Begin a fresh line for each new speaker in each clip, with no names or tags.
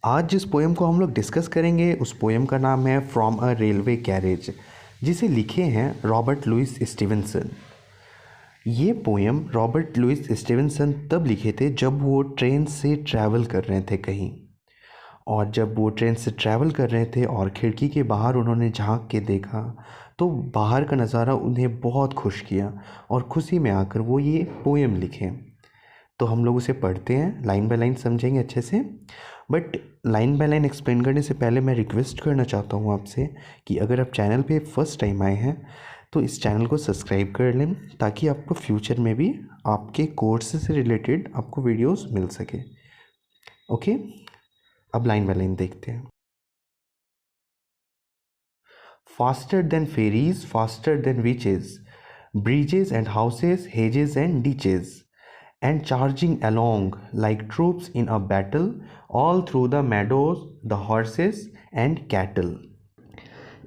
आज जिस पोएम को हम लोग डिस्कस करेंगे उस पोएम का नाम है फ्रॉम अ रेलवे कैरेज, जिसे लिखे हैं रॉबर्ट लुइस स्टीवेंसन। ये पोएम रॉबर्ट लुइस स्टीवेंसन तब लिखे थे जब वो ट्रेन से ट्रैवल कर रहे थे कहीं। और जब वो ट्रेन से ट्रैवल कर रहे थे और खिड़की के बाहर उन्होंने झांक के देखा तो बाहर का नज़ारा उन्हें बहुत खुश किया और खुशी में आकर वो ये पोएम लिखे। तो हम लोग उसे पढ़ते हैं, लाइन बाय लाइन समझेंगे अच्छे से। But line by line explain करने से पहले मैं रिक्वेस्ट करना चाहता हूँ आपसे कि अगर आप चैनल पे फर्स्ट टाइम आए हैं तो इस चैनल को सब्सक्राइब कर लें, ताकि आपको फ्यूचर में भी आपके कोर्स से रिलेटेड आपको वीडियोस मिल सके। ओके, अब लाइन बाय लाइन देखते हैं। Faster than fairies, faster than witches, bridges and houses, hedges and ditches, and charging along like troops in a battle, all through the meadows, the horses and cattle।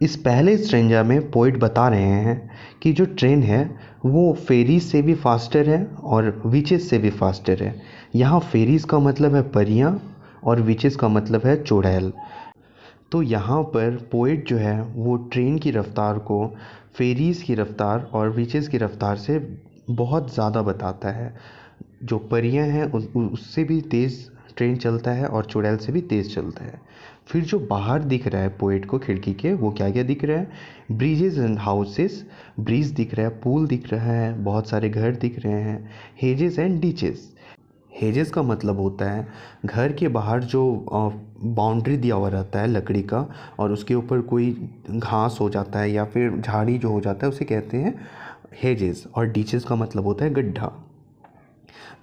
इस पहले stanza में poet बता रहे हैं कि जो ट्रेन है वो फेरीज से भी फास्टर है और विचेस से भी फास्टर है। यहाँ फेरीज का मतलब है परियाँ और विचेस का मतलब है चुड़ैल। तो यहाँ पर पोइट जो है वो ट्रेन की रफ़्तार को फेरीज़ की रफ़्तार और विचेस की रफ़्तार से बहुत ज़्यादा बताता है। जो परियां हैं उससे भी तेज़ ट्रेन चलता है और चुड़ैल से भी तेज़ चलता है। फिर जो बाहर दिख रहा है पोइट को खिड़की के, वो क्या क्या दिख रहा है? ब्रिजेस एंड हाउसेस, ब्रिज दिख रहा है, पूल दिख रहा है, बहुत सारे घर दिख रहे हैं। हेजेस एंड डीचेस, हेजेस का मतलब होता है घर के बाहर जो बाउंड्री दिया हुआ रहता है लकड़ी का और उसके ऊपर कोई घास हो जाता है या फिर झाड़ी जो हो जाता है उसे कहते हैं हेजेस। और डीचेस का मतलब होता है गड्ढा।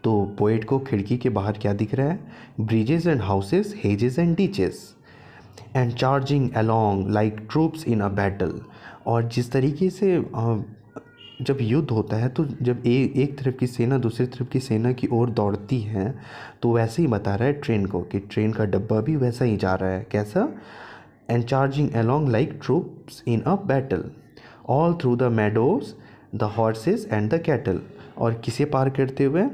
तो पोएट को खिड़की के बाहर क्या दिख रहा है? Bridges and houses, hedges and ditches, and charging along like troops in a battle. और जिस तरीके से जब युद्ध होता है तो जब एक तरफ की सेना दूसरी तरफ की सेना की ओर दौड़ती है, तो वैसे ही बता रहा है ट्रेन को कि ट्रेन का डब्बा भी वैसा ही जा रहा है। कैसा? And charging along like troops in a battle, all through the meadows, the horses and the cattle. और किसे पार करते हुए?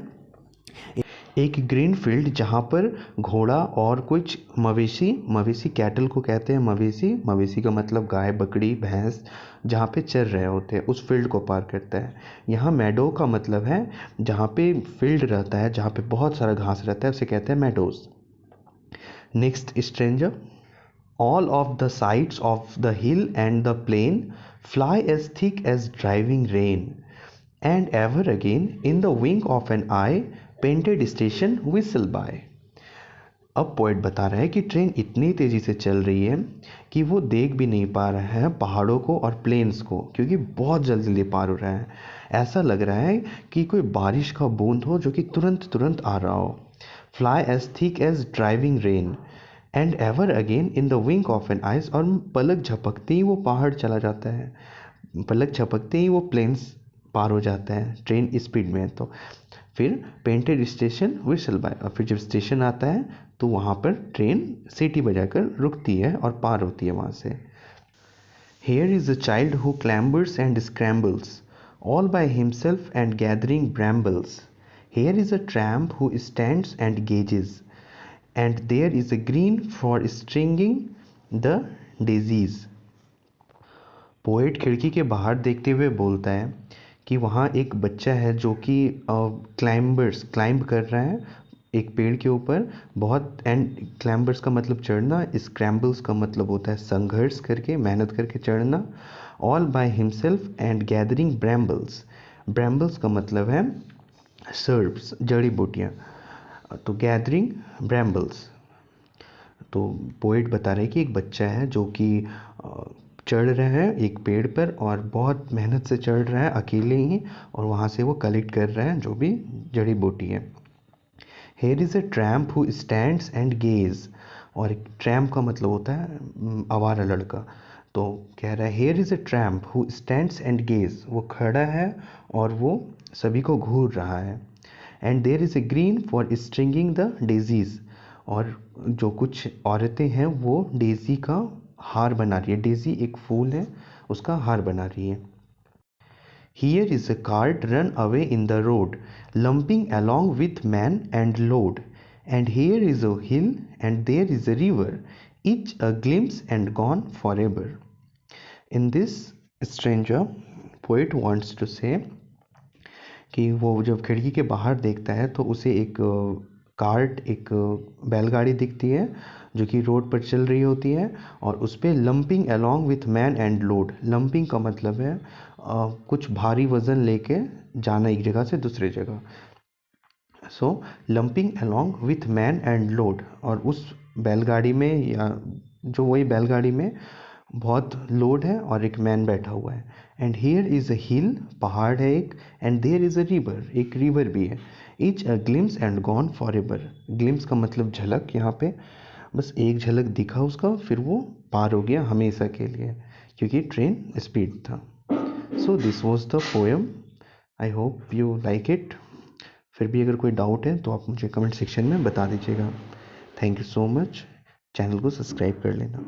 एक ग्रीन फील्ड जहाँ पर घोड़ा और कुछ मवेशी, मवेशी कैटल को कहते हैं मवेशी, मवेशी का मतलब गाय बकरी भैंस, जहाँ पे चर रहे होते हैं उस फील्ड को पार करता है। यहाँ मैडो का मतलब है जहाँ पे फील्ड रहता है, जहाँ पे बहुत सारा घास रहता है, उसे कहते हैं meadows. Next stranger, all of the sides of the hill and the plain fly as thick as driving rain, and ever again in the wink of an eye painted station whistle by। अब poet बता रहा है कि train इतनी तेज़ी से चल रही है कि वो देख भी नहीं पा रहा है पहाड़ों को और प्लेन्स को, क्योंकि बहुत जल्दी जल्दी पार हो रहा है। ऐसा लग रहा है कि कोई बारिश का बूंद हो जो कि तुरंत तुरंत आ रहा हो। Fly as thick as driving rain and ever again in the wink of an eyes. और पलक झपकते ही वो पहाड़ चला जाता है, पलक झपकते ही वो प्लेन्स पार हो जाता है ट्रेन स्पीड में। तो फिर पेंटेड स्टेशन विसल बाय, और फिर जब स्टेशन आता है तो वहाँ पर ट्रेन सीटी बजाकर रुकती है और पार होती है वहाँ से। Here is a child who clambers and scrambles all by himself and gathering brambles. Here is a tramp who stands and gazes, and there is a green for stringing the daisies। Poet खिड़की के बाहर देखते हुए बोलता है कि वहाँ एक बच्चा है जो कि क्लाइंब कर रहा है एक पेड़ के ऊपर बहुत। एंड क्लाइंबर्स का मतलब चढ़ना, स्क्रैम्बल्स का मतलब होता है संघर्ष करके, मेहनत करके चढ़ना। All by himself and gathering brambles, brambles का मतलब है सर्ब्स, जड़ी बूटियाँ। तो गैदरिंग ब्रैम्बल्स। तो पोएट बता रहे हैं कि एक बच्चा है जो कि चढ़ रहा है एक पेड़ पर और बहुत मेहनत से चढ़ रहा है अकेले ही, और वहाँ से वो कलेक्ट कर रहा है जो भी जड़ी बूटी है। Here is a tramp who stands and gauge. और ट्रैम्प का मतलब होता है आवारा लड़का। तो कह रहा है here is a tramp who stands and gauge, वो खड़ा है और वो सभी को घूर रहा है। And there is a green for stringing the daisies. और जो कुछ औरतें हैं वो डेजी का हार बना रही है। डेजी एक फूल है, उसका हार बना रही है। Here is a cart run away in the road, lumping along with man and load. And here is a hill and there is a river, each a glimpse and gone forever. In this, stranger, poet wants to say कि वो जब खिड़की के बाहर देखता है तो उसे एक कार्ट, एक बैलगाड़ी दिखती है जो कि रोड पर चल रही होती है, और उस पर lumping along with man and load. Lumping का मतलब है कुछ भारी वज़न लेके जाना एक जगह से दूसरे जगह। So lumping along with man and load, और उस बैलगाड़ी में या जो वही बैलगाड़ी में बहुत लोड है और एक मैन बैठा हुआ है। And here is a hill, पहाड़ है एक, and there is a river, एक रिवर भी है। Each a glimpse and gone for ever. Glimpse का मतलब झलक, यहाँ पे बस एक झलक दिखा उसका, फिर वो पार हो गया हमेशा के लिए, क्योंकि ट्रेन स्पीड था। So this was the poem. I hope you like it. फिर भी अगर कोई डाउट है तो आप मुझे कमेंट सेक्शन में बता दीजिएगा। Thank you so much. Channel को सब्सक्राइब कर लेना।